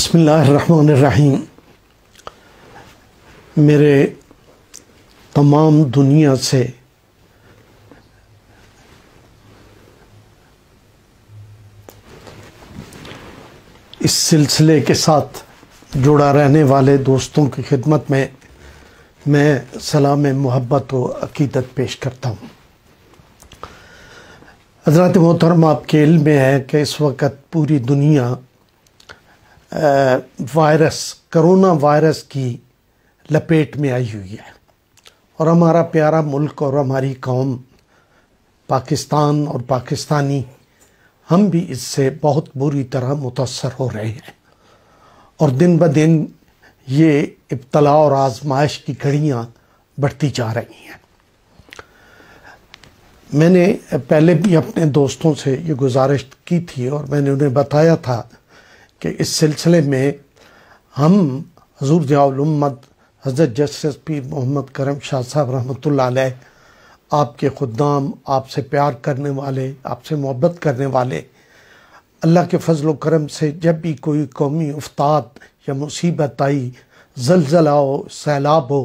بسم اللہ الرحمن الرحیم۔ میرے تمام دنیا سے اس سلسلے کے ساتھ جڑا رہنے والے دوستوں کی خدمت میں سلام محبت و عقیدت پیش کرتا ہوں۔ حضرات محترم، آپ کے علم میں ہے کہ اس وقت پوری دنیا کرونا وائرس کی لپیٹ میں آئی ہوئی ہے، اور ہمارا پیارا ملک اور ہماری قوم پاکستان اور پاکستانی ہم بھی اس سے بہت بری طرح متاثر ہو رہے ہیں، اور دن بدن یہ ابتلا اور آزمائش کی گھڑیاں بڑھتی جا رہی ہیں۔ میں نے پہلے بھی اپنے دوستوں سے یہ گزارش کی تھی اور میں نے انہیں بتایا تھا کہ اس سلسلے میں ہم حضور ضیاء الامت حضرت جسٹس پیر محمد کرم شاہ صاحب رحمۃ اللہ علیہ، آپ کے خدام، آپ سے پیار کرنے والے، آپ سے محبت کرنے والے، اللہ کے فضل و کرم سے جب بھی کوئی قومی افتاد یا مصیبت آئی، زلزلہ ہو، سیلاب ہو،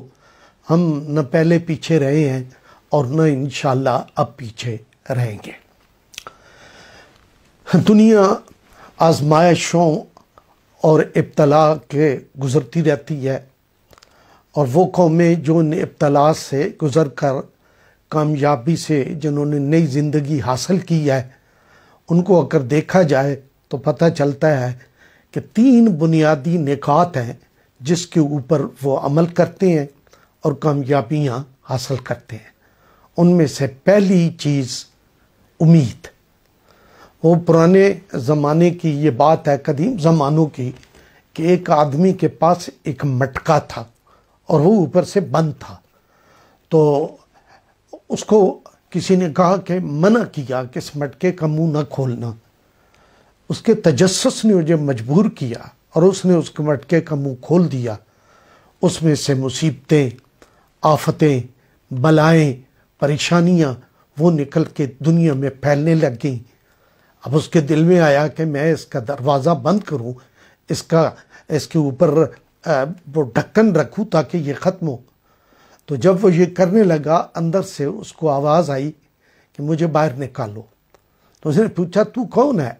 ہم نہ پہلے پیچھے رہے ہیں اور نہ انشاءاللہ اب پیچھے رہیں گے۔ دنیا آزمائشوں اور ابتلا کے گزرتی رہتی ہے، اور وہ قومیں جو ان ابتلا سے گزر کر کامیابی سے جنہوں نے نئی زندگی حاصل کی ہے، ان کو اگر دیکھا جائے تو پتہ چلتا ہے کہ 3 بنیادی نکات ہیں جس کے اوپر وہ عمل کرتے ہیں اور کامیابیاں حاصل کرتے ہیں۔ ان میں سے پہلی چیز امید۔ وہ پرانے زمانے کی یہ بات ہے، قدیم زمانوں کی، کہ ایک آدمی کے پاس ایک مٹکا تھا اور وہ اوپر سے بند تھا، تو اس کو کسی نے کہا کہ منع کیا کہ اس مٹکے کا منہ نہ کھولنا۔ اس کے تجسس نے مجھے مجبور کیا اور اس نے اس کے مٹکے کا منہ کھول دیا۔ اس میں سے مصیبتیں، آفتیں، بلائیں، پریشانیاں وہ نکل کے دنیا میں پھیلنے لگ گئیں۔ اب اس کے دل میں آیا کہ میں اس کا دروازہ بند کروں، اس کے اوپر وہ ڈھکن رکھوں تاکہ یہ ختم ہو۔ تو جب وہ یہ کرنے لگا، اندر سے اس کو آواز آئی کہ مجھے باہر نکالو۔ تو اس نے پوچھا تو کون ہے؟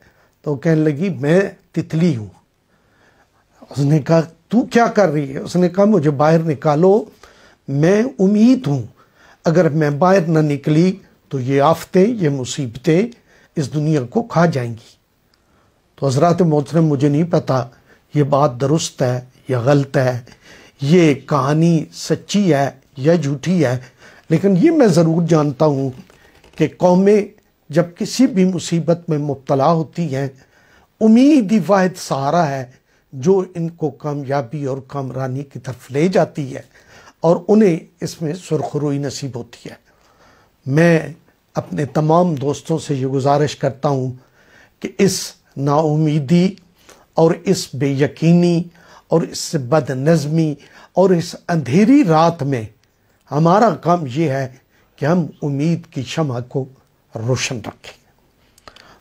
تو کہنے لگی میں تتلی ہوں۔ اس نے کہا تو کیا کر رہی ہے؟ اس نے کہا مجھے باہر نکالو، میں امید ہوں، اگر میں باہر نہ نکلی تو یہ آفتیں، یہ مصیبتیں اس دنیا کو کھا جائیں گی۔ تو حضرات محترم، مجھے نہیں پتا یہ بات درست ہے یا غلط ہے، یہ کہانی سچی ہے یا جھوٹی ہے، لیکن یہ میں ضرور جانتا ہوں کہ قومیں جب کسی بھی مصیبت میں مبتلا ہوتی ہیں، امید ہی واحد سہارا ہے جو ان کو کامیابی اور کامرانی کی طرف لے جاتی ہے اور انہیں اس میں سرخروئی نصیب ہوتی ہے۔ میں اپنے تمام دوستوں سے یہ گزارش کرتا ہوں کہ اس نا امیدی اور اس بے یقینی اور اس بد نظمی اور اس اندھیری رات میں ہمارا کام یہ ہے کہ ہم امید کی شمع کو روشن رکھیں۔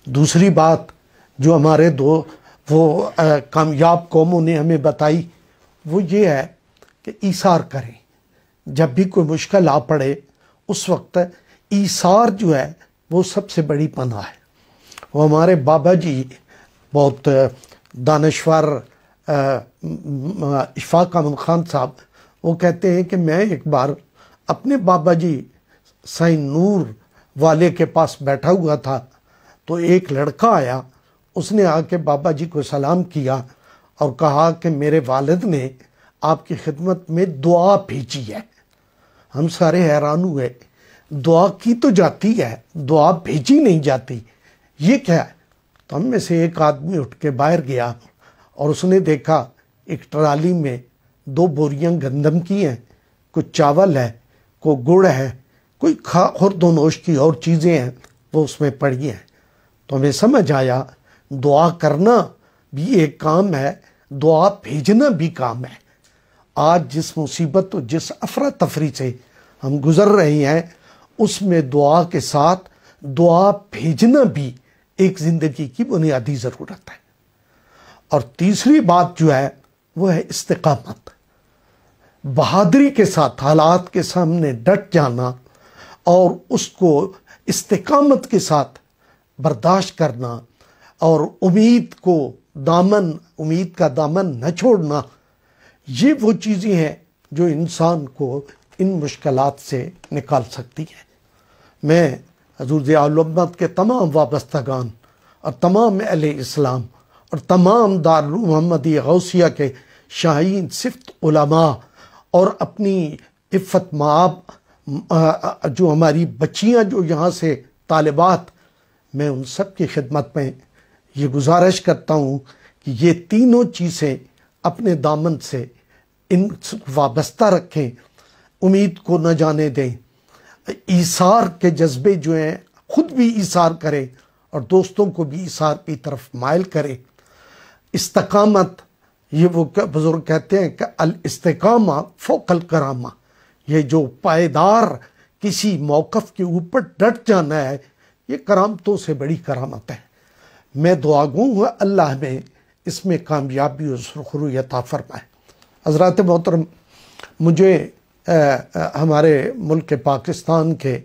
دوسری بات جو ہمارے وہ کامیاب قوموں نے ہمیں بتائی وہ یہ ہے کہ ایثار کریں۔ جب بھی کوئی مشکل آ پڑے اس وقت ایثار جو ہے وہ سب سے بڑی پناہ ہے۔ وہ ہمارے بابا جی بہت دانشور اشفاق احمد خان صاحب، وہ کہتے ہیں کہ میں ایک بار اپنے بابا جی سائیں نور والے کے پاس بیٹھا ہوا تھا، تو ایک لڑکا آیا، اس نے آ کے بابا جی کو سلام کیا اور کہا کہ میرے والد نے آپ کی خدمت میں دعا بھیجی ہے۔ ہم سارے حیران ہوئے، دعا کی تو جاتی ہے، دعا بھیجی نہیں جاتی، یہ کیا ہے؟ تو ہم میں سے ایک آدمی اٹھ کے باہر گیا اور اس نے دیکھا ایک ٹرالی میں 2 بوریاں گندم کی ہیں، کچھ چاول ہے، کوئی گڑ ہے، کوئی خورد و نوش کی اور چیزیں ہیں وہ اس میں پڑی ہیں۔ تو ہمیں سمجھ آیا دعا کرنا بھی ایک کام ہے، دعا بھیجنا بھی کام ہے۔ آج جس مصیبت و جس افراتفری سے ہم گزر رہے ہیں، اس میں دعا کے ساتھ دعا بھیجنا بھی ایک زندگی کی بنیادی ضرورت ہے۔ اور تیسری بات جو ہے وہ ہے استقامت، بہادری کے ساتھ حالات کے سامنے ڈٹ جانا اور اس کو استقامت کے ساتھ برداشت کرنا، اور امید کا دامن نہ چھوڑنا. یہ وہ چیزیں ہیں جو انسان کو ان مشکلات سے نکال سکتی ہیں. میں حضور ضیاء الامت کے تمام وابستگان اور تمام اہل اسلام اور تمام دارالعلوم محمدیہ غوثیہ کے شاہین صفت علماء اور اپنی عفت مآب جو ہماری بچیاں جو یہاں سے طالبات، میں ان سب کی خدمت میں یہ گزارش کرتا ہوں کہ یہ تینوں چیزیں اپنے دامن سے ان وابستہ رکھیں، امید کو نہ جانے دیں، ایثار کے جذبے جو ہیں خود بھی ایثار کریں اور دوستوں کو بھی ایثار کی طرف مائل کریں. استقامت، یہ وہ بزرگ کہتے ہیں کہ الاستقامہ فوق الکرامہ، یہ جو پائیدار کسی موقف کے اوپر ڈٹ جانا ہے یہ کرامتوں سے بڑی کرامت ہے. میں دعا گو ہوں اللہ میں اس میں کامیابی اور سرخروی عطا فرمائے. حضرات محترم، مجھے ہمارے ملک پاکستان کے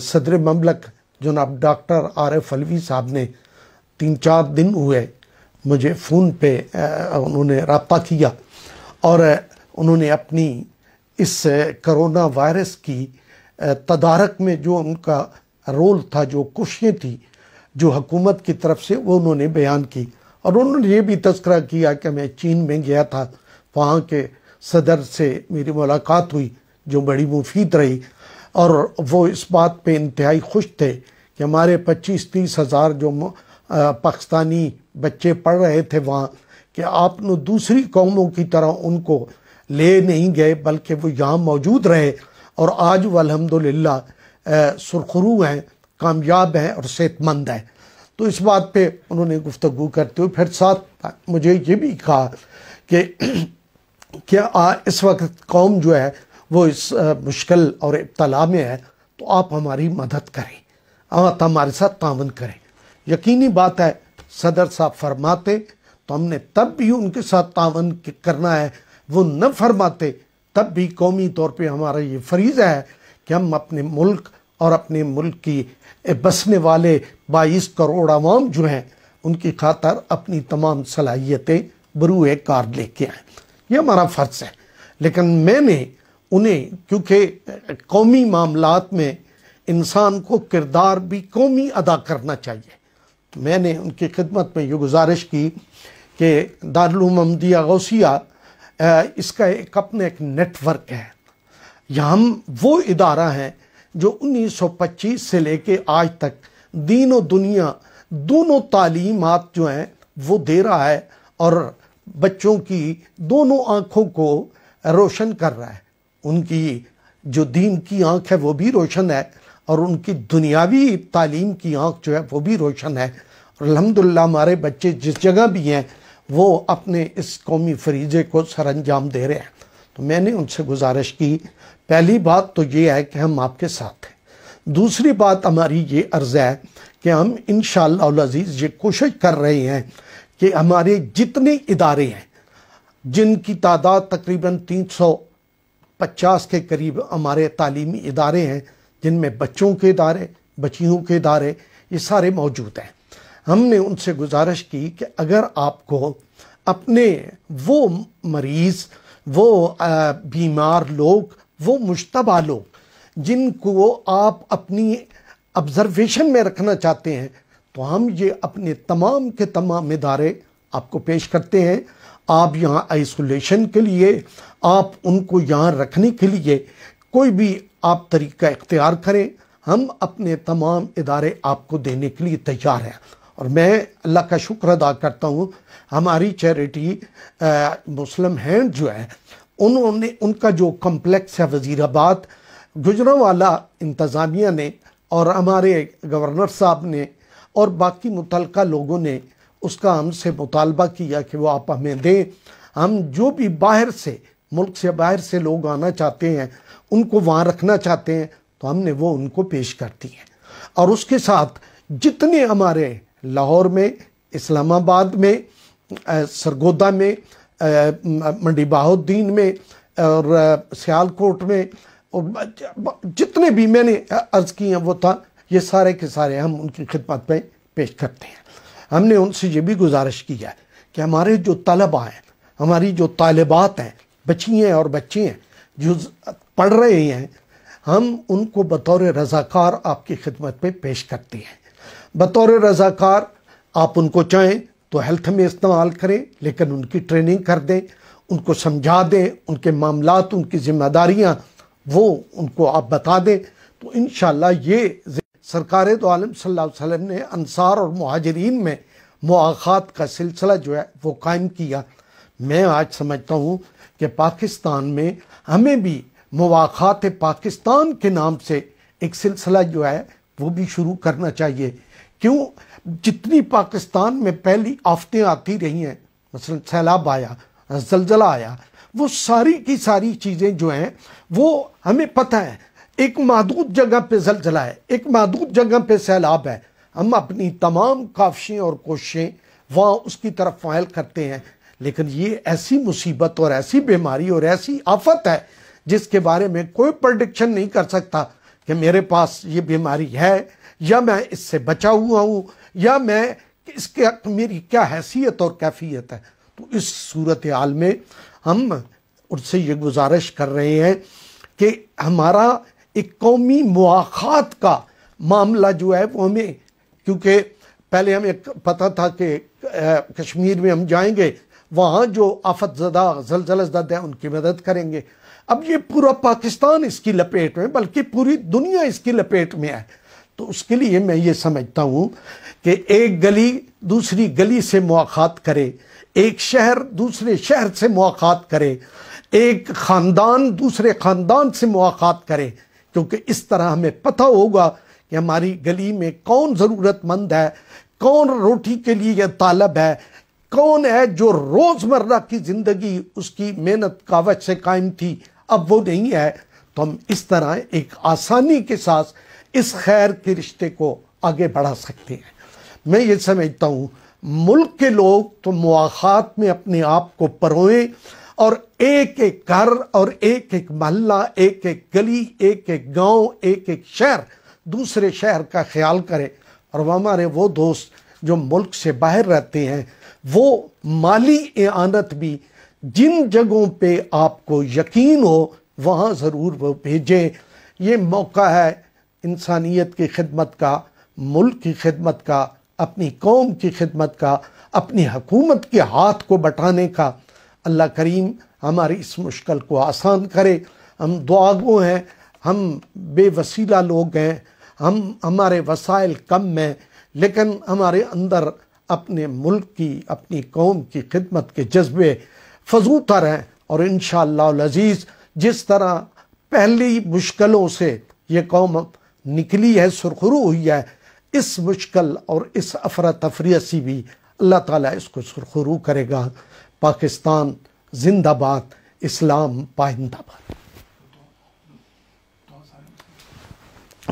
صدر مملک جناب ڈاکٹر عارف علوی صاحب نے 3-4 دن ہوئے مجھے فون پہ انہوں نے رابطہ کیا اور انہوں نے اپنی اس کرونا وائرس کی تدارک میں جو ان کا رول تھا، جو کوششیں تھی جو حکومت کی طرف سے، وہ انہوں نے بیان کی. اور انہوں نے یہ بھی تذکرہ کیا کہ میں چین میں گیا تھا، وہاں کے صدر سے میری ملاقات ہوئی جو بڑی مفید رہی، اور وہ اس بات پہ انتہائی خوش تھے کہ ہمارے 25-30 ہزار جو پاکستانی بچے پڑھ رہے تھے وہاں، کہ آپ نے دوسری قوموں کی طرح ان کو لے نہیں گئے بلکہ وہ یہاں موجود رہے، اور آج وہ الحمدللہ سرخرو ہیں، کامیاب ہیں اور صحت مند ہیں. تو اس بات پہ انہوں نے گفتگو کرتے ہوئے پھر ساتھ مجھے یہ بھی کہا کہ اس وقت قوم جو ہے وہ اس مشکل اور ابتلا میں ہے، تو آپ ہماری مدد کریں، آپ ہمارے ساتھ تعاون کریں. یقینی بات ہے صدر صاحب فرماتے تو ہم نے تب بھی ان کے ساتھ تعاون کرنا ہے، وہ نہ فرماتے تب بھی قومی طور پہ ہمارا یہ فریضہ ہے کہ ہم اپنے ملک اور اپنے ملک کی بسنے والے 22 کروڑ عوام جو ہیں ان کی خاطر اپنی تمام صلاحیتیں بروئے کار لے کے آئیں. یہ ہمارا فرض ہے. لیکن میں نے انہیں، کیونکہ قومی معاملات میں انسان کو کردار بھی قومی ادا کرنا چاہیے، تو میں نے ان کی خدمت میں یہ گزارش کی کہ دارالعلوم محمدیہ غوثیہ اس کا ایک نیٹ ورک ہے. یہاں ہم وہ ادارہ ہیں جو 1925 سے لے کے آج تک دین و دنیا دونوں تعلیمات جو ہیں وہ دے رہا ہے، اور بچوں کی دونوں آنکھوں کو روشن کر رہا ہے. ان کی جو دین کی آنکھ ہے وہ بھی روشن ہے، اور ان کی دنیاوی تعلیم کی آنکھ جو ہے وہ بھی روشن ہے. اور الحمدللہ ہمارے بچے جس جگہ بھی ہیں وہ اپنے اس قومی فریضے کو سر انجام دے رہے ہیں. تو میں نے ان سے گزارش کی، پہلی بات تو یہ ہے کہ ہم آپ کے ساتھ ہیں. دوسری بات ہماری یہ عرض ہے کہ ہم انشاءاللہ العزیز یہ کوشش کر رہے ہیں کہ ہمارے جتنے ادارے ہیں، جن کی تعداد تقریباً 350 کے قریب ہمارے تعلیمی ادارے ہیں، جن میں بچوں کے ادارے، بچیوں کے ادارے، یہ سارے موجود ہیں. ہم نے ان سے گزارش کی کہ اگر آپ کو اپنے وہ مریض، وہ بیمار لوگ، وہ مشتبہ لوگ جن کو آپ اپنی آبزرویشن میں رکھنا چاہتے ہیں، تو ہم یہ اپنے تمام کے تمام ادارے آپ کو پیش کرتے ہیں. آپ یہاں آئسولیشن کے لیے، آپ ان کو یہاں رکھنے کے لیے کوئی بھی آپ طریقہ اختیار کریں، ہم اپنے تمام ادارے آپ کو دینے کے لیے تیار ہیں. اور میں اللہ کا شکر ادا کرتا ہوں، ہماری چیریٹی مسلم ہینڈ جو ہے، انہوں نے ان کا جو کمپلیکس ہے وزیر آباد، گجرانوالہ انتظامیہ نے اور ہمارے گورنر صاحب نے اور باقی متعلقہ لوگوں نے اس کا ہم سے مطالبہ کیا کہ وہ آپ ہمیں دیں. ہم جو بھی باہر سے، ملک سے باہر سے لوگ آنا چاہتے ہیں، ان کو وہاں رکھنا چاہتے ہیں، تو ہم نے وہ ان کو پیش کر دی ہیں. اور اس کے ساتھ جتنے ہمارے لاہور میں، اسلام آباد میں سرگودا میں، منڈی بہاؤالدین میں اور سیالکوٹ میں، اور جتنے بھی میں نے عرض کی ہیں وہ تھا، یہ سارے کے سارے ہم ان کی خدمت میں پیش کرتے ہیں۔ ہم نے ان سے یہ بھی گزارش کی ہے کہ ہمارے جو طلباء ہیں، ہماری جو طالبات ہیں، بچی ہیں اور بچے ہیں جو پڑھ رہے ہیں، ہم ان کو بطور رضاکار آپ کی خدمت میں پیش کرتے ہیں۔ بطور رضاکار آپ ان کو چاہیں تو ہیلتھ میں استعمال کریں، لیکن ان کی ٹریننگ کر دیں، ان کو سمجھا دیں، ان کے معاملات، ان کی ذمہ داریاں وہ ان کو آپ بتا دیں، تو انشاءاللہ یہ سرکار دو عالم صلی اللہ علیہ وسلم نے انصار اور مہاجرین میں مواخات کا سلسلہ جو ہے وہ قائم کیا۔ میں آج سمجھتا ہوں کہ پاکستان میں ہمیں بھی مواخات پاکستان کے نام سے ایک سلسلہ جو ہے وہ بھی شروع کرنا چاہیے۔ کیوں؟ جتنی پاکستان میں پہلی آفتیں آتی رہی ہیں، مثلا سیلاب آیا، زلزلہ آیا، وہ ساری کی ساری چیزیں جو ہیں وہ ہمیں پتہ ہے۔ ایک محدود جگہ پہ زلزلہ ہے، ایک محدود جگہ پہ سیلاب ہے، ہم اپنی تمام کاوشیں اور کوششیں وہاں اس کی طرف فائل کرتے ہیں، لیکن یہ ایسی مصیبت اور ایسی بیماری اور ایسی آفت ہے جس کے بارے میں کوئی پریڈکشن نہیں کر سکتا کہ میرے پاس یہ بیماری ہے یا میں اس سے بچا ہوا ہوں یا میں اس کے میری کیا حیثیت اور کیفیت ہے۔ تو اس صورتحال میں ہم ان سے یہ گزارش کر رہے ہیں کہ ہمارا ایک قومی مواخات کا معاملہ جو ہے وہ ہمیں، کیونکہ پہلے ہمیں پتہ تھا کہ کشمیر میں ہم جائیں گے، وہاں جو آفت زدہ زلزلہ زدہ ہیں ان کی مدد کریں گے۔ اب یہ پورا پاکستان اس کی لپیٹ میں، بلکہ پوری دنیا اس کی لپیٹ میں ہے، تو اس کے لیے میں یہ سمجھتا ہوں کہ ایک گلی دوسری گلی سے مواخات کرے، ایک شہر دوسرے شہر سے مواخات کرے، ایک خاندان دوسرے خاندان سے مواخات کرے، کیونکہ اس طرح ہمیں پتہ ہوگا کہ ہماری گلی میں کون ضرورت مند ہے، کون روٹی کے لیے طالب ہے، کون ہے جو روزمرہ کی زندگی اس کی محنت کاوش سے قائم تھی اب وہ نہیں ہے۔ تو ہم اس طرح ایک آسانی کے ساتھ اس خیر کے رشتے کو آگے بڑھا سکتے ہیں۔ میں یہ سمجھتا ہوں ملک کے لوگ تو مواخات میں اپنے آپ کو پروئیں اور ایک ایک گھر اور ایک ایک محلہ، ایک ایک گلی، ایک ایک گاؤں، ایک ایک شہر دوسرے شہر کا خیال کرے۔ اور ہمارے وہ دوست جو ملک سے باہر رہتے ہیں وہ مالی اعانت بھی جن جگہوں پہ آپ کو یقین ہو وہاں ضرور وہ بھیجیں۔ یہ موقع ہے انسانیت کی خدمت کا، ملک کی خدمت کا، اپنی قوم کی خدمت کا، اپنی حکومت کے ہاتھ کو بٹانے کا۔ اللہ کریم ہماری اس مشکل کو آسان کرے۔ ہم دعا گو ہیں، ہم بے وسیلہ لوگ ہیں، ہمارے وسائل کم ہیں، لیکن ہمارے اندر اپنے ملک کی، اپنی قوم کی خدمت کے جذبے فزوں تر ہیں، اور انشاءاللہ العزیز جس طرح پہلی مشکلوں سے یہ قوم نکلی ہے، سرخرو ہوئی ہے، اس مشکل اور اس افراتفری سے بھی اللہ تعالیٰ اس کو سرخرو کرے گا۔ پاکستان زندہ باد، اسلام پائندہ باد۔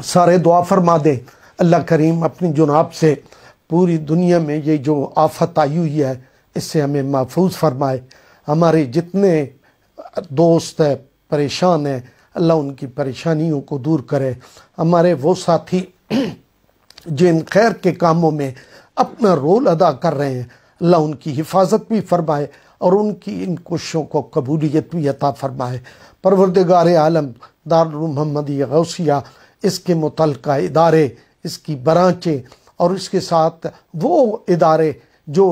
سارے دعا فرما دیں اللہ کریم اپنی جناب سے پوری دنیا میں یہ جو آفت آئی ہوئی ہے اس سے ہمیں محفوظ فرمائے۔ ہمارے جتنے دوست ہیں پریشان ہیں اللہ ان کی پریشانیوں کو دور کرے۔ ہمارے وہ ساتھی جو ان خیر کے کاموں میں اپنا رول ادا کر رہے ہیں اللہ ان کی حفاظت بھی فرمائے اور ان کی ان کوششوں کو قبولیت بھی عطا فرمائے۔ پروردگار عالم دارالعلوم محمدیہ غوثیہ، اس کے متعلقہ ادارے، اس کی برانچیں اور اس کے ساتھ وہ ادارے جو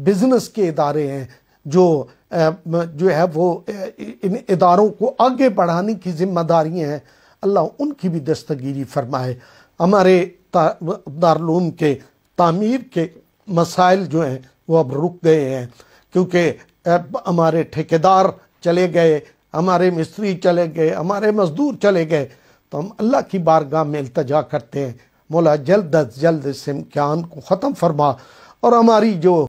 بزنس کے ادارے ہیں جو ہے وہ ان اداروں کو آگے بڑھانے کی ذمہ داریاں ہیں، اللہ ان کی بھی دستگیری فرمائے۔ ہمارے دارالعلوم کے تعمیر کے مسائل جو ہیں وہ اب رک گئے ہیں، کیونکہ ہمارے ٹھیکیدار چلے گئے، ہمارے مستری چلے گئے، ہمارے مزدور چلے گئے، تو ہم اللہ کی بارگاہ میں التجا کرتے ہیں مولا جلد از جلد اس امتحان کو ختم فرما اور ہماری جو